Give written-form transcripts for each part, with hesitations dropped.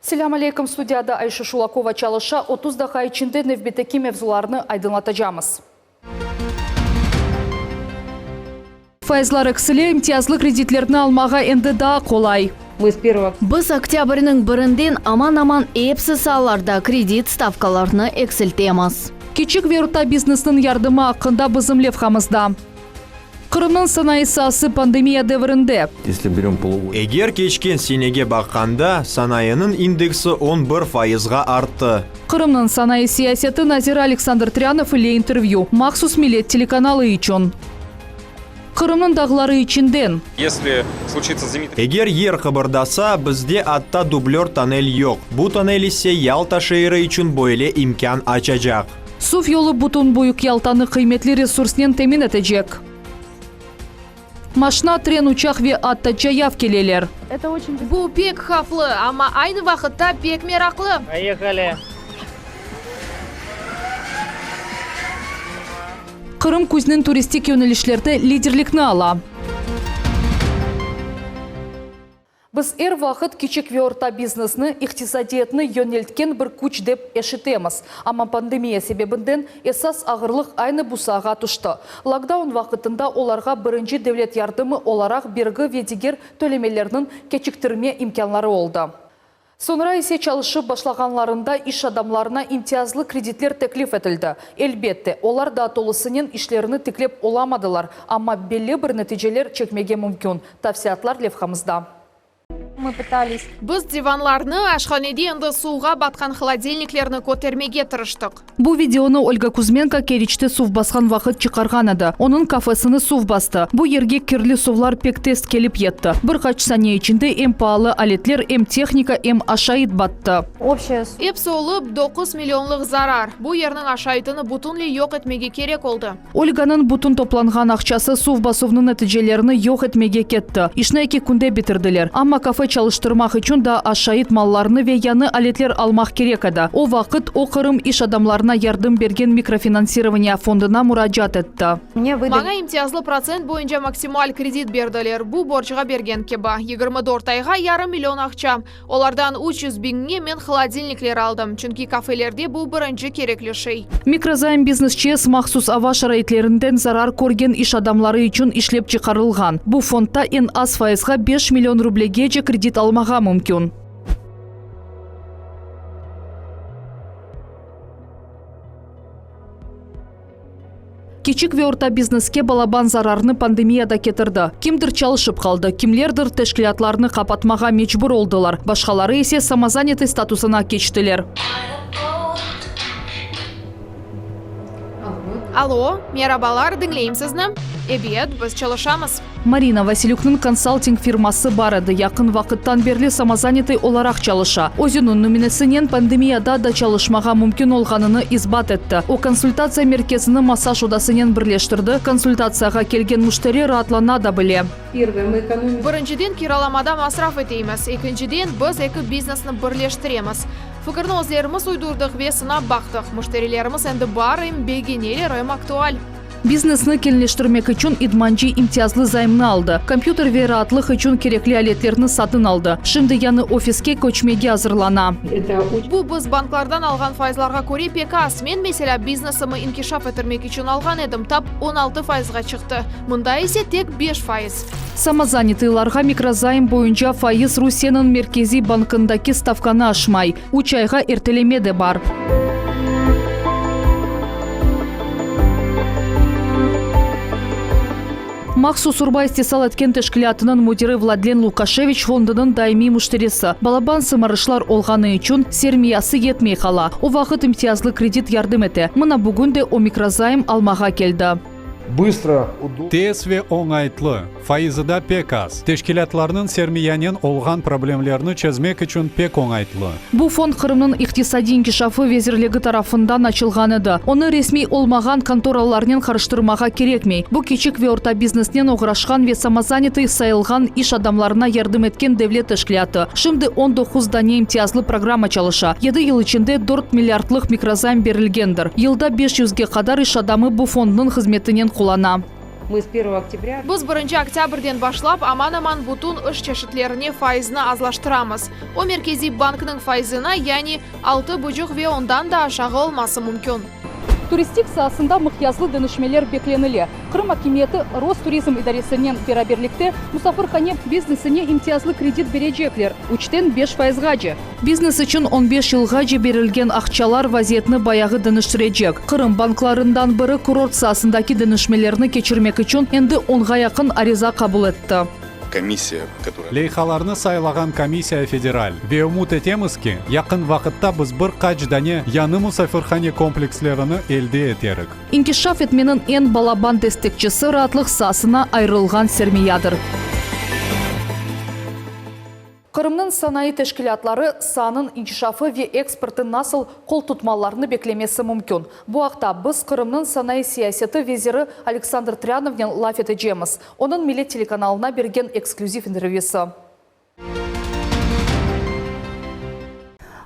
Selam aleykum, studiyada Ayşe Şulakova çalışa 30 dakika içinde növbeteki mevzularını aydınlatacağız. Faizlar aksili imtiyazlı kreditlerini almağa endi daha kolay. Biz oktyabrning birinden aman epsiz sallarda kredit stavkalarini eksiltemiz. Küçük ve orta biznesinin yardımı hakkında bizim levhamızda. Kırım'ın sanayi sahası pandemiya devrinde. Eğer geçken senege bakanda sanayinin indeksi 11%'ga arttı. Kırım'ın sanayi siyaseti Nazir Alexander Tryanov ile intervyu. Maxsus Millet telekanalı için. Kırım'ın dağları içinden. Eğer yer kıpırdasa bizde hatta dublör tünel yok. Bu tünel ise Yalta şehri için böyle imkan açacak. SUV yolu bütün büyük Yalta'nı kıymetli resursnen temin edecek. Maşina, tren, uçak ve hatta yav keleler. Bu pek haflı ama aynı vakitte pek meraklı. Поехали. Kırım kuzinin turistik yönelişlerde liderlikni ala. Biz er vaqt küçük ve orta biznesini, iqtisadiyetini yöneltken bir kuch deb eşitemiz. Ama pandemiya sebebinden esas ağırlık aynı bu sağa düştü. Lockdown vaqtında olarga birinci devlet yardımı olarak vergi ve diğer tölemelerinin keçiktirme imkanları oldu. Sonra ise çalışıp başlaganlarında iş adamlarına imtiyazlı kreditler teklif edildi. Elbette, onlar da tolusının işlerini teklif olamadılar. Ama belli bir neticeler çekmege mümkün. Tavsiyatlar levhamızda. Biz divanlarını aşhanede endi suğa batkan холодильникlerini kotermege tırıştık. Bu videonu Olga Kuzmenko Keriç'te suv baskan vaqt çıkargan edi. Onun kafasını suv bastı. Bu yerge kirli suvlar pek tez kelip yetti. Bir kaç saniye içinde em pahalı aletler, em texnika, em aşağıt battı. Hepsi olup 9 milyonluk zarar. Bu yerinin aşağıtını butunli yok etmege gerek oldu. Olga'nın bütün toplangan akçası suv basuvunun neticelerini yok etmege ketti. İşini 2 günde bitirdiler. Ama kafa çalıştırmak için da aşağıt mallarını ve yanı aletler almak gerek edi. O vakit o Kırım iş adamlarına yardım bergen mikrofinansирование fonduna müracaat etti. Bana imtiyazlı prosent boyunca maksimal kredit berdiler. Bu borçga bergen keba. 24 ayga yarım milyon akçam. Olardan 300 binge men холодильникler aldım. Çünkü kafelerde bu birinci gerekli şey. Mikrozaym biznesçiye maxsus ava şaraitlerinden zarar көрген iş adamları için işlep çıkarılgan. Bu fondda en az faizga 5 milyon rublege kredit almağa mümkün. Küçük ve orta bizneske balaban zararını pandemiyada getirdi. Kimdir çalışıp kaldı, kimlerdir teşkilatlarını kapatmağa mecbur oldular. Başkaları ise samazaneti statusuna geçtiler. Alo, merhabalar, dinleyeyim sizni. Evet, biz çalışamız. Marina Vasilyuk'nun konsalting firması var edi. Yakın vakittan beri samazaneti olarak çalışa. Özünün nümunesinden pandemiyada da çalışmağa mümkün olganını isbat etti. O konsultasiya merkezini masaj odasının birleştirdi. Konsultasiyaga kelgen müşteri rahatlana da bile. Birinciden kiralamada masraf eteyimiz. İkinciden biz iki biznesini birleştiremiz. Fikirni o'zlarimiz uydurdik ve sınab baktık. Müşterilerimiz endi bar hem begineler hem aktual. Biznesini kelleştirmek için idmancı imtiyazlı zaymını aldı. Kompüter ve rahatlık için gerekli aletlerini satın aldı. Şimdi yanı ofiske koçmege hazırlana. Bu biz banklardan algan faizlarga göre pek az. Men mesela biznesimi inkişaf ettirmek için algan edim. Tap 16 faizga çıktı. Bunda ise tek 5 faiz. Samazanetiylarga mikrozaym boyunca faiz Rusya'nın merkezi bankındaki stavkanı aşmay. 3 ayga erteleme de var. Maxsus Urba istesal etken teşkilatının müdiri Vladlen Lukashevich fondunun daimi müşterisi. Balaban sımarışlar olganı için sermiyası yetmey kala. O vakit imtiyazlı kredit yardım ete. Mına bugün de o mikrozaym almağa geldi. Tez ve oңайтлы, faizi da pek az. Teşkilatlarının sermiyenin olgan problemlerini çözmek için pek oңайтлы. Bu fond Kırım'ın iktisadi inkişafı vezirligi tarafından açılgan edi. Onu resmi olmagan kontoralarının karıştırmağa gerekmey. Bu küçük ve orta biznesden uğraşkan ve samazaneti sayılgan iş adamlarına yardım etken devlet teşkilatı. Şimdi 19 tane imtiyazlı programa çalışa. 7 yıl içinde 4 milyardlık mikrozaym berilgendir. Yılda 500'ge kadar iş adamı bu fondun hizmetinin kullana. Мы с 1 октября... Біз 1 октябрьден башлап аман-аман бутун үш чешетлеріне файызны азлаштырамыз. О Меркези банкның файызына, яғни 6,5 ве ондан да ашағы олмасы мүмкін. Туристик саасында мықязлы дөнішмелер бекленілі. Қырым акиметі Ростуризм идаресінен бераберлікте мұсафырхане бизнесіне имтиязлы кредит бережеклер. Учтен 5%. Бизнес үшін 15 жылға берілген ақчалар вазиетні баяғы дөнішірежек. Қырым банкларындан бірі курорт саасындаки дөнішмелеріні кечірмек үшін енді 10-ға якын ариза қабыл етті. Комиссия, которая... Лейхаларны сайлаган комиссия федераль. Ве умут етемізке, яқын вақытта біз бір қачдане яны мұсафирхане комплекслеріні елде етерік. Инкишаф етменің ен балабан дестекчісі ратлық сасына айрылған сермеядыр. Қырымның санайы тәшкілатлары санын инкишафы ве экспорты насыл қол тұтмаларыны беклемесі мүмкін. Бұл ақта біз Қырымның санайы сиясеті везері Александр Тряновнен лафет еджеміз. Оның Милет телеканалына берген эксклюзив интервьюсы.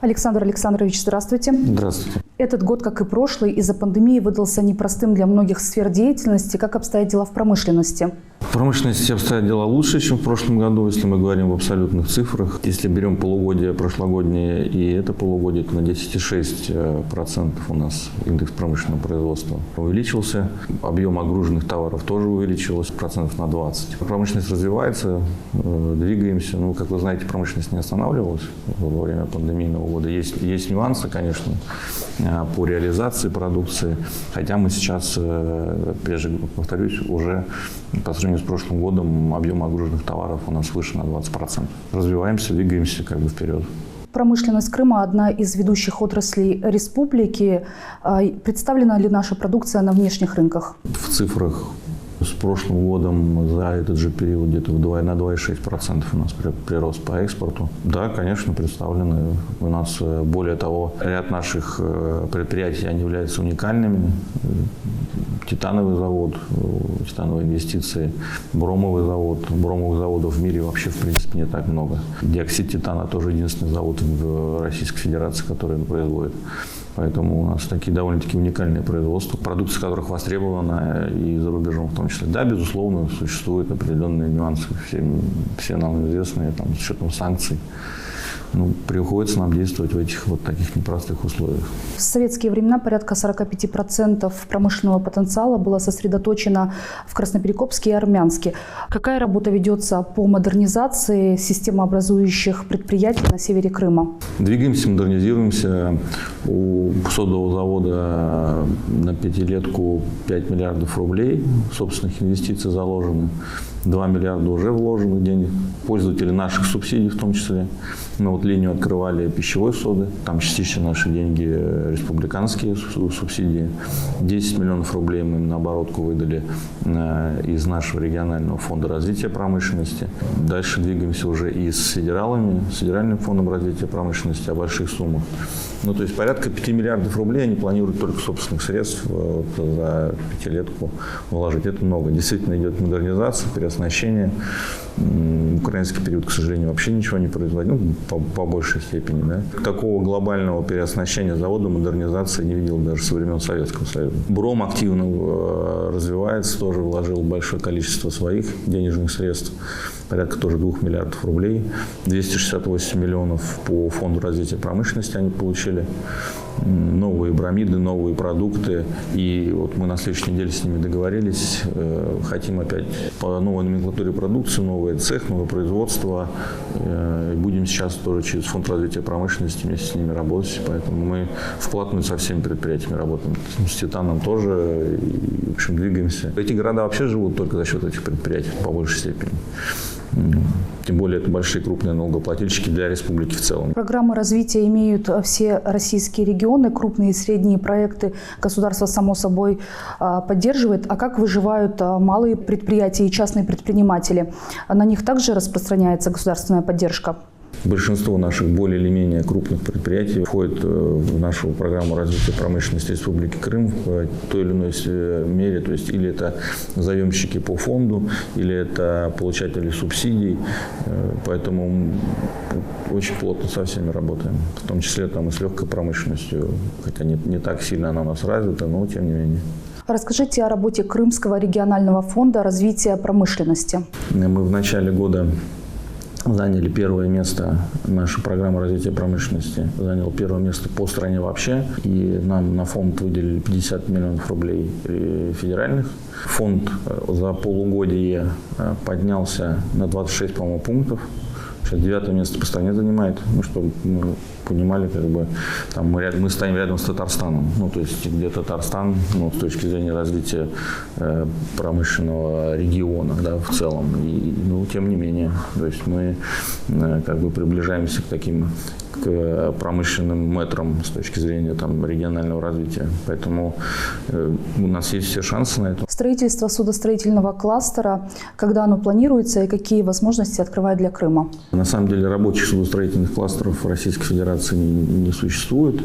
Александр Александрович, здравствуйте. Здравствуйте. Этот год, как и прошлый, из-за пандемии выдался непростым для многих сфер деятельности. Как обстоят дела в промышленности? В промышленности обстоят дела лучше, чем в прошлом году, если мы говорим в абсолютных цифрах. Если берем полугодие прошлогоднее и это полугодие, то на 10,6% у нас индекс промышленного производства увеличился. Объем огруженных товаров тоже увеличился процентов на 20. Промышленность развивается, двигаемся. Ну, как вы знаете, промышленность не останавливалась во время пандемийного года. Есть нюансы, конечно, по реализации продукции. Хотя мы сейчас, опять же, повторюсь, уже по сравнению с прошлым годом объем огруженных товаров у нас выше на 20%. Развиваемся, двигаемся как бы вперед. Промышленность Крыма – одна из ведущих отраслей республики. Представлена ли наша продукция на внешних рынках? В цифрах с прошлым годом за этот же период где-то на 2,6% у нас прирост по экспорту. Да, конечно, представлены. У нас, более того, ряд наших предприятий, они являются уникальными. Титановый завод, титановые инвестиции, бромовый завод. Бромовых заводов в мире вообще, в принципе, не так много. Диоксид титана тоже единственный завод в Российской Федерации, который он производит. Поэтому у нас такие довольно-таки уникальные производства, продукция которых востребована и за рубежом в том числе. Да, безусловно, существуют определенные нюансы, все нам известные, там, с учетом санкций. Ну, приходится нам действовать в этих вот таких непростых условиях. В советские времена порядка 45% промышленного потенциала было сосредоточено в Красноперекопске и Армянске. Какая работа ведется по модернизации системообразующих предприятий на севере Крыма? Двигаемся, модернизируемся. У содового завода на пятилетку 5 миллиардов рублей собственных инвестиций заложено. 2 миллиарда уже вложенных денег. Пользователи наших субсидий в том числе. Мы вот линию открывали пищевой соды. Там частично наши деньги республиканские субсидии. 10 миллионов рублей мы им на оборотку выдали из нашего регионального фонда развития промышленности. Дальше двигаемся уже и с федералами, с федеральным фондом развития промышленности о больших суммах. Ну, то есть порядка 5 миллиардов рублей они планируют только собственных средств вот, за пятилетку вложить. Это много. Действительно идет модернизация, переоснащение. Украинский период, к сожалению, вообще ничего не производил, ну, по большей степени. Да? Такого глобального переоснащения завода, модернизации не видел даже со времен Советского Союза. Бром активно развивается, тоже вложил большое количество своих денежных средств. Порядка тоже 2 миллиардов рублей. 268 миллионов по фонду развития промышленности они получили. Новые бромиды, новые продукты. И вот мы на следующей неделе с ними договорились. Хотим опять по новой номенклатуре продукции, новый цех, новое производство. И будем сейчас тоже через фонд развития промышленности вместе с ними работать. Поэтому мы вплотную со всеми предприятиями работаем. С Титаном тоже. И, в общем, двигаемся. Эти города вообще живут только за счет этих предприятий по большей степени. Тем более это большие крупные налогоплательщики для республики в целом. Программы развития имеют все российские регионы, крупные и средние проекты государство, само собой, поддерживает. А как выживают малые предприятия и частные предприниматели? На них также распространяется государственная поддержка? Большинство наших более или менее крупных предприятий входит в нашу программу развития промышленности Республики Крым в той или иной мере. То есть или это заемщики по фонду, или это получатели субсидий. Поэтому очень плотно со всеми работаем. В том числе там и с легкой промышленностью. Хотя не так сильно она у нас развита, но тем не менее. Расскажите о работе Крымского регионального фонда развития промышленности. Мы в начале года заняли первое место, наша программа развития промышленности заняла первое место по стране вообще. И нам на фонд выделили 50 миллионов рублей федеральных. Фонд за полугодие поднялся на 26, по-моему, пунктов. Сейчас 9 место по стране занимает, чтобы мы понимали, там мы стоим рядом с Татарстаном. То есть где Татарстан, с точки зрения развития промышленного региона, в целом. И, тем не менее, то есть мы приближаемся к промышленным метрам с точки зрения регионального развития. Поэтому у нас есть все шансы на это. Строительство судостроительного кластера, когда оно планируется и какие возможности открывает для Крыма? На самом деле рабочих судостроительных кластеров в Российской Федерации не существует.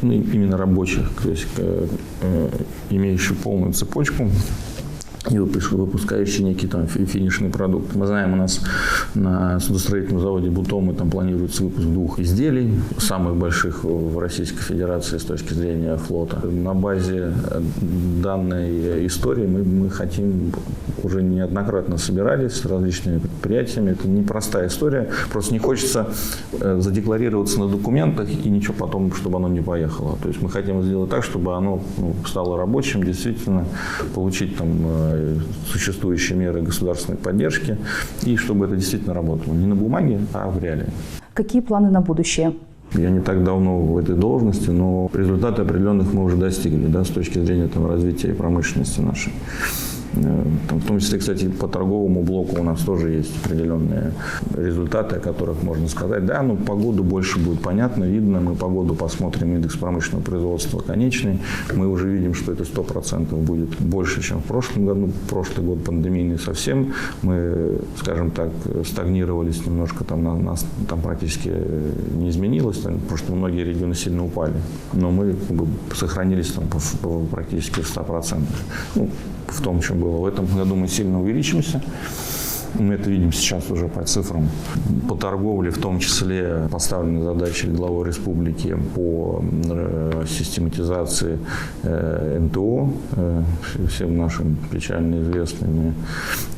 Именно рабочих, то есть имеющих полную цепочку и выпускающий некий финишный продукт. Мы знаем, у нас на судостроительном заводе «Бутомы» планируется выпуск 2 изделий, самых больших в Российской Федерации с точки зрения флота. На базе данной истории мы хотим, уже неоднократно собирались с различными предприятиями. Это непростая история, просто не хочется задекларироваться на документах и ничего потом, чтобы оно не поехало. То есть мы хотим сделать так, чтобы оно стало рабочим, действительно получить существующие меры государственной поддержки, и чтобы это действительно работало не на бумаге, а в реалии. Какие планы на будущее? Я не так давно в этой должности, но результаты определенных мы уже достигли, с точки зрения развития и промышленности нашей. В том числе, кстати, по торговому блоку у нас тоже есть определенные результаты, о которых можно сказать. По году больше будет понятно, видно. Мы по году посмотрим индекс промышленного производства конечный. Мы уже видим, что это 100% будет больше, чем в прошлом году. Прошлый год пандемийный совсем. Мы, скажем так, стагнировались немножко, нас практически не изменилось, потому что многие регионы сильно упали. Но мы сохранились практически в 100%. В том, чем было. В этом году мы сильно увеличимся. Мы это видим сейчас уже по цифрам. По торговле, в том числе, поставлены задачи главой республики по систематизации НТО, всем нашим печально известными.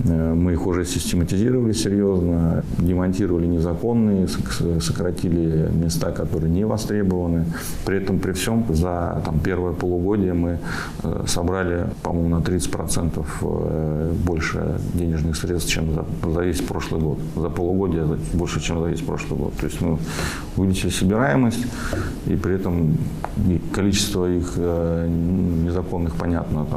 Мы их уже систематизировали серьезно, демонтировали незаконные, сократили места, которые не востребованы. При этом, при всем, за первое полугодие мы собрали, по-моему, на 30% больше денежных средств, чем за весь прошлый год. За полугодие больше, чем за весь прошлый год. То есть мы увеличили собираемость, и при этом количество их незаконных, понятно,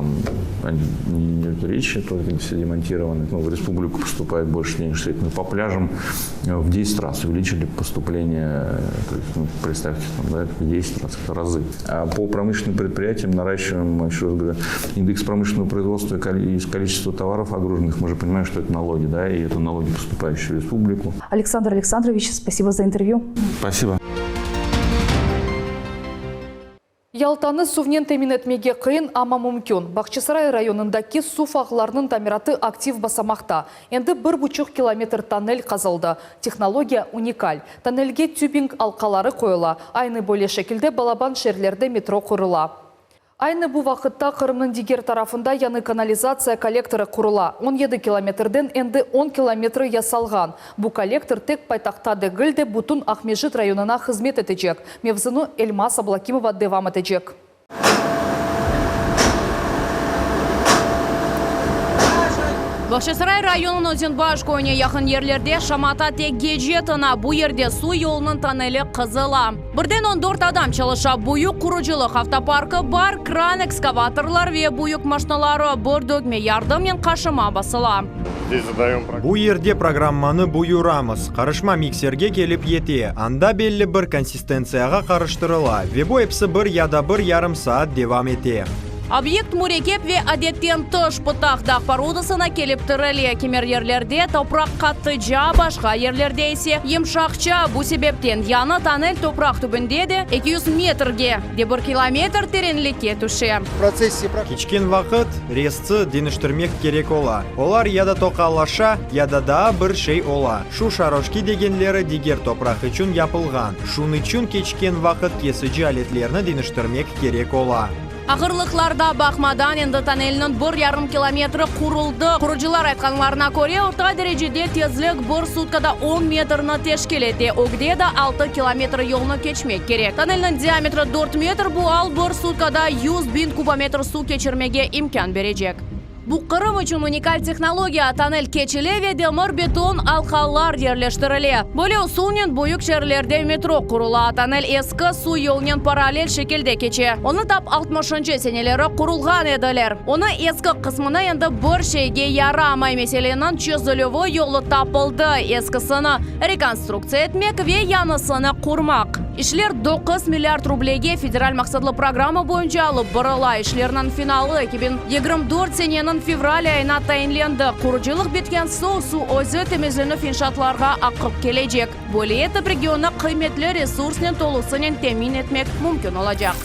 не идет речи, только все демонтированы. В республику поступает больше денежных средств. Мы по пляжам в 10 раз увеличили поступление, то есть, представьте, в 10 раз, это разы. А по промышленным предприятиям наращиваем, еще раз говорю, индекс промышленного производства и количество товаров огруженных. Мы же понимаем, что это налоги, и это налоги, поступающие в республику. Александр Александрович, спасибо за интервью. Спасибо. Ялтаны сувнен тәмин этмеге қиын ама мүмкін. Бақчысарай районындаки су фағыларының тамираты актив басамақта. Енді 1,5 километр тоннель қазылды. Технология уникаль. Тоннельге тюбинг алқалары қойыла. Айны бөле шекілде балабан шерлерде метро құрыла. Айны бұл вақытта Қырымның дигер тарафында яны канализация коллекторы құрыла. 17 километрден енді 10 километрі ясалған. Бұл коллектор тек пайтақтады гілді бұтын Ахмежит районына қызмет етежек. Мевзыну Эльмас Аблакимова девам етежек. Бақшасарай районының Өзенбаш көйне яқын ерлерде шамата тек геже тына, бұл ерде су елінің тоннелі қызыла. Бірден 14 адам çalışа, бұйық құружилық автопаркы бар, кран экскаваторлар ве бұйық машиналары бір дөгме ярдыммен қашыма басыла. Бұл ерде программаны бұйырамыз. Қарышма миксерге келіп ете, анда белі бір консистенцияға қарыштырыла. Вебу епсі бір яда бір ярым саат девам ете. Объект мурекеп ве адеттен тыш пытақтақ породасына келіп түрілі. Кемер ерлерде топрақ қатты жа, башқа ерлерде есе емшақча. Бұл себептен яны тоннель топрақ түбіндеді 200 метрге, де 1 километр тереңлікке түші. Кичкен вақыт резцы денештірмек керек ола. Олар яда тоқалаша, яда да бір шей ола. Шу шарошки дегенлері дигер топрақ үшін япылған. Шуны үшін кичкен вақыт кесі жалетлеріні денештірмек керек ола. Агырлыкларда бақмадан енді тоннелінің 1,5 километрі құрылды. Құруcılar айтқанларына көре, орта дәрежеде тезлік бір суткада 10 метрні тешкеледе. Огде да 6 километр yolunu keçmek керек. Тоннелінің диаметрі 4 метр, bu al 1 суткада 100.000 кубометр су keçirmege imkan verecek. Bu Kırım için unikal texnologiya tonnel keçili ve demir beton alqalar yerleştirili. Böyle usulün büyük şehirlerde metro kurula. Tonnel eski su yolunun paralel şekilde keçi. Onu tap 60. seneleri kurulgan ediler. Onu eski kısmına endi bir şeyge yaramay meselenin çözülüvü yolu tapıldı. Eskisini rekonstruksiya etmek ve yanısını kurmak. İşler 9 milyard rublege federal maksadlı programı boyunca alıp barıla. İşlerinin finali 2024 senenin fevral ayına tayinlendi. Kuruculuk bitken su özü temizlenip inşaatlarga akıp gelecek. Böyle etip regiona kıymetli resursun tolusunu temin etmek mümkün olacak.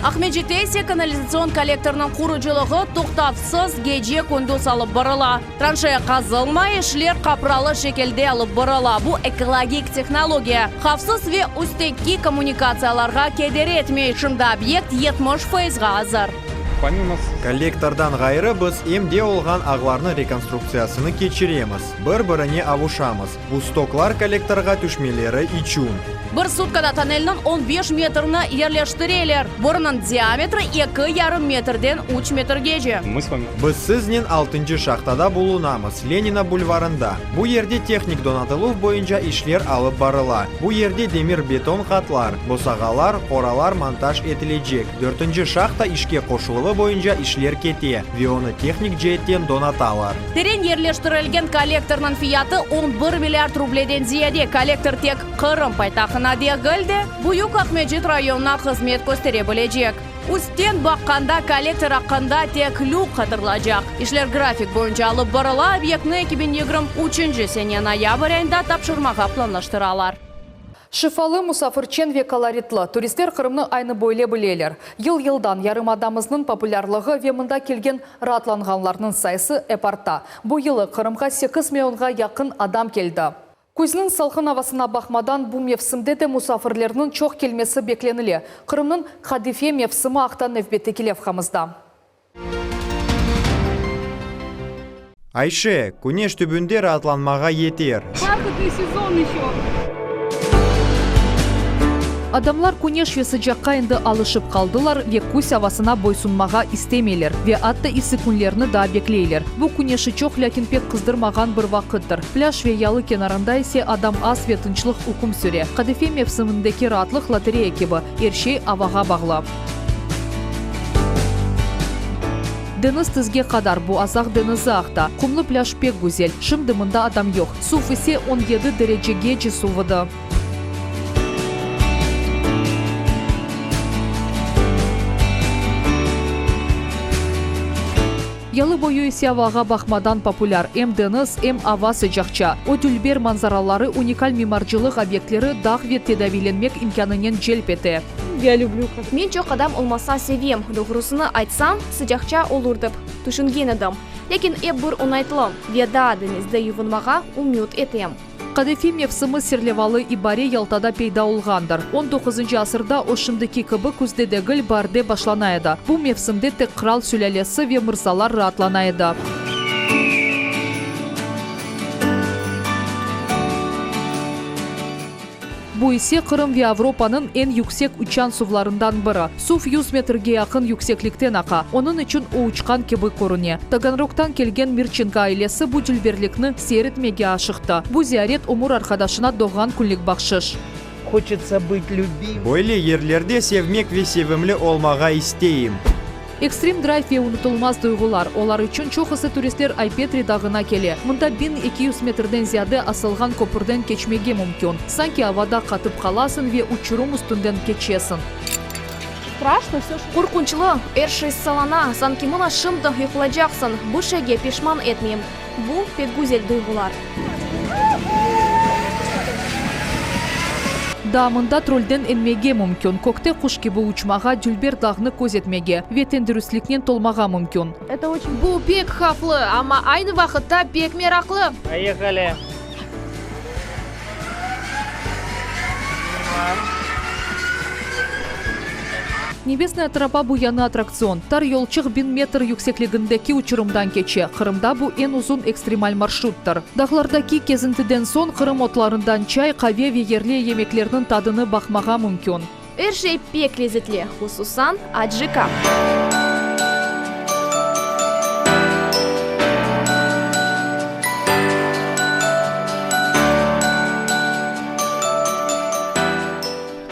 Ahmetjete ise kanalizasyon kollektorunun kuruculuğu toxtavsız gece gündüz alıp barıla. Tranşeya kazılmay işler kapralı şekilde alıp barıla. Bu ekologik texnologiya. Xavfsız ve üstteki kommunikatsiyalarga kederi etmey. Şimdi obyekt 70%ga hazır. Коллектордан гайры biz emde olgan ağlarны rekonstruksiyasını keçiremiz. Bir-birine avuşamız. Bu stoklar kollektorga düşmeleri için. Bir sutkada tonnelinin 15 metrini yerleştiriler. Borunun diametri 2,5 metrden 3 metrgece. Biz siznin 6. şahtada bulunamız, Lenina bulvarında. Bu yerde teknik donatılıq boyunca işler alıp barıla. Bu yerde demir beton katlar, bosağalar, qoralar montaj edilecek. 4. şahta işke koşuluğu boyunca işler kete ve onu teknik cihetten donatalar. Teren yerleştirilgen kollektorunun fiyatı 11 milyard rubleden ziyade. Kollektor tek Kırım paytaxtına degildi. Buyuk Ahmetjet rayonuna hizmet gösterebilecek. Üstten bakkanda kollektor hakkında tek lük hatırlayacak. İşler grafik boyunca alıp barıla obyektini 2023 sene noyabr ayında tapşırmağa planlaştıralar. Şifalı musafirçen ve koloritli turistler Kırımны ayны boyle bileler. Yıl-yıldan yarımadamızның popülarlığı ve mында kelgen rahatlanğanlarının sayısı eparta. Bu yılı Kırımga 8 milyonga yakın adam keldi. Kuzinin salkın havasına bakmadan bu mevsimde de musafirlerinin çok kelmesi beklenili. Kırımның Kadife mevsimi aqtan növbeti kelevxamızda. Ayşe, güneş tübünde rahatlanmağa yeter. Barхатный сезон еще. Adamlar güneş ve sıcakka indi alışıp kaldılar ve kuz havasına boysunmağa istemeyler ve hatta isi günlerini daha bekleyler. Bu güneşi çok lakin pek kızdırmağan bir vakıttır. Plaj ve yalı kenarında ise adam az ve tınçlık hüküm süre. Kadife mevsimindeki rahatlık lotereya gibi her şey havaga bağlı. Deniz tizge kadar bu azaq denizi aqta. Kumlu plaj pek güzel. Şimdi mında adam yok. Su ise 17 derecege suvadı. Yalı boyu ise havaga bakmadan popüler. Hem deniz hem hava sıcakça. O dülber manzaraları unikal mimarcılık obyektleri dağ ve tedavilenmek imkanının celp etti. Я люблю как. Мен çok adam olmasa sevim. Doğrusunu aytsam sıcakça olurdu. Düşüngen edim. Lekin bir unaytlım. Ve da denizde yuvinmağa umut etem. Kadife mevsimi Sirlevalı ibare Yaltada peyda olğandır. 19. asırda o şimdiki gibi kuzde degil barde başlanaydı. Bu mevsimde tek kral sülalesi ve mırzalar rahatlanaydı. Bu ise Kırım ve Avrupa'nın en yüksek uçan sularından biri. Su 100 metrege yakın yükseklikten aqa. Onun için o uçkan gibi görünüyor. Taganrog'dan kelgen Mirchenko ailesi bu dülberlikni seyretmege aşıqtı. Bu ziyaret umur arkadaşına doğan kunlik bakşış. Хочется быть любимым. Böyle yerlerde sevmek ve sevimli olmağa isteyim. Ekstrem drive ve unutulmaz duygular. Onlar için çok ısı turistler Aypetri dağına kele. Mında 1200 metreden ziyade asılgan köprüden geçmege mümkün. Sanki havada katıp kalasın ve uçurum üstünden geçesin. Страшно все, что... Korkunçlu, her şey salana. Sanki buna şimdi yıkılacaksın. Bu şeye pişman etmeyeyim. Bu pek güzel duygular. Dağımında trolden enmege mümkün. Kokte kuş gibi uçmağa, Dülber dağını gözetmege ve tendürüstlükten tolmağa mümkün. Это очень... Bu pek haflı ama aynı vakitte pek meraklı. Поехали. Небесная тропа бу яны аттракцион. Тар yolчық 1000 метр yüksекligindeki учурумдан кече. Кырымда бу en uzun экстремаль маршруттар. Дағлардаки кезінтіден сон Кырым отларындан чай, каве ве ерле емеклердің тадыны бақмаға мүмкін. Эршей пек лезетле, хусусан аджика.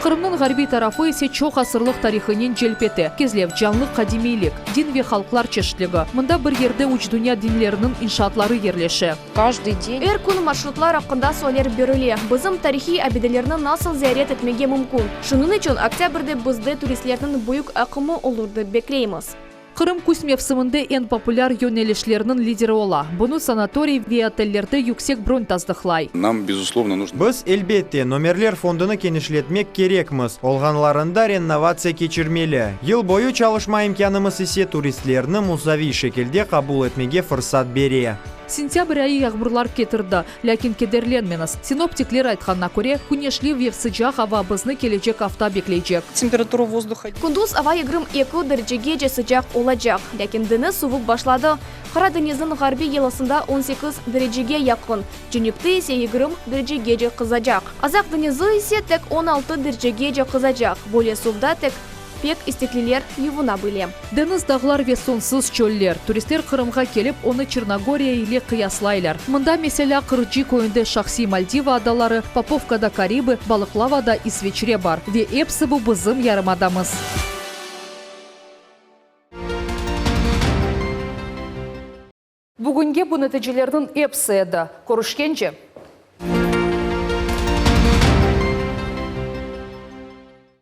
Кырымның гарби тарафы ise чоқ асырлық тарихынен желпеті. Кезлев жанлық қадимейлік, дин ве халқлар чешлігі. Мында бір ерде уч дүния динлерінің иншаатлары ерлеші. Каждый день. Эр күн маршрутлар ақында сөйлер беріле. Бізім тарихи абиделерінің насыл зиярет етмеге мүмкін. Шының үшін октябрьде бізде туристлердің бұйық ақымы олырды беклейміз. Кырым күсмевсімінде ең популяр йөнелішлерінің лидері ола. Бұны санаторий ве отеллерді yüksek бронь таздықлай. Нам, безусловно, нужно... Біз элбетте номерлер фондыны кенешлетмек керекміз. Олғанларында реновация кечірмелі. Ел бойы çalışma imkanımız ise turistlерні музави шекелде қабул етмеге фырсат бере. Сентябрь айы яғбырлар кетірді, ләкин кедерленменіз. Синоптиклер айтқанна көре, күнешли ве сыжақ ава бізні келечек авта беклейчек. Температура воздуха. Күндіз ава егрім 2 дәрежеге же сыжақ олачақ, ләкин діні суық башлады. Қара денездің ғарби еласында 18 дәрежеге яқын, жүніпті есе егрім дәрежеге же қызажақ. Азақ денезі есе тек 16 дәрежеге же қызажақ, боле сувда тек пек истеклилер ювуна были. Дeniz dağlar ve sonsuz çöller. Turistler Kırımға келіп, оны Черногория ile kıyaslайлар. Мында mesela Kırıcı köyünde Şahsi Maldiva adaları, Popovka'da Karibы, Balıklava'da İsveçre бар. Ve hepsi bu bizim yarımadamız. Bugünge bu neticelerden hepsi еді. Көрішкенше.